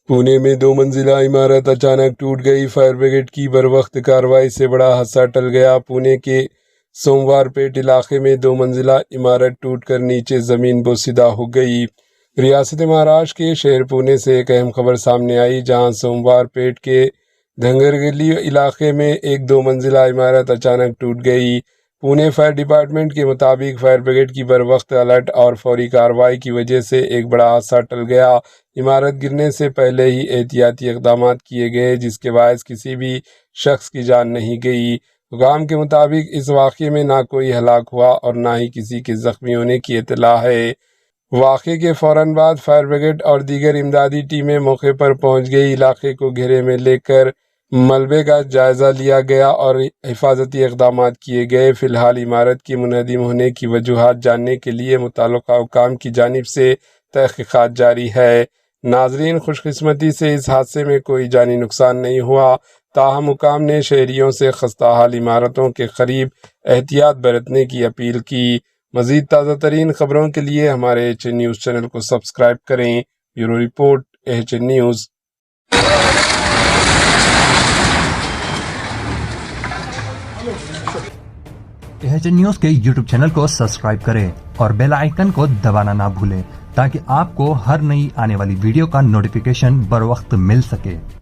पुणे में 2 मंजिला इमारत अचानक टूट गई। फायर ब्रिगेड की बरवक्त कार्रवाई से बड़ा हादसा टल गया। पुणे के सोमवारपेट इलाके में 2 मंजिला इमारत टूटकर नीचे जमीन बोसीदा हो गई। रियासत महाराष्ट्र के शहर पुणे से एक अहम खबर सामने आई, जहां सोमवारपेट के धंगरगली इलाके में एक 2 मंजिला इमारत अचानक टूट गई। पुणे फायर डिपार्टमेंट के मुताबिक फायर ब्रिगेड की बरवक्त अलर्ट और फौरी कार्रवाई की वजह से एक बड़ा हादसा टल गया। इमारत गिरने से पहले ही एहतियाती इक़दाम किए गए, जिसके बायस किसी भी शख्स की जान नहीं गई। हुकाम के मुताबिक इस वाक़े में ना कोई हलाक हुआ और ना ही किसी के ज़ख्मी होने की इत्तला है। वाक़े के फ़ौरन बाद फायर ब्रिगेड और दीगर इमदादी टीमें मौके पर पहुंच गई। इलाके को घेरे में लेकर मलबे का जायज़ा लिया गया और हिफाजती इक़दाम किए गए। फ़िलहाल इमारत की मुनहदिम होने की वजूहात जानने के लिए मुताल्लिक़ा हुकाम की जानिब से तहक़ीक़ात जारी है। नाज़रीन, खुशकिस्मती से इस हादसे में कोई जानी नुकसान नहीं हुआ, ताहम हुकाम ने शहरियों से खस्ता हाल इमारतों के करीब एहतियात बरतने की अपील की। मज़ीद ताज़ा तरीन खबरों के लिए हमारे HN न्यूज़ चैनल को सब्सक्राइब करें। Bureau report, HN news. HN news के YouTube चैनल को सब्सक्राइब करें और बेल आइकन को दबाना ना भूलें, ताकि आपको हर नई आने वाली वीडियो का नोटिफिकेशन बर वक्त मिल सके।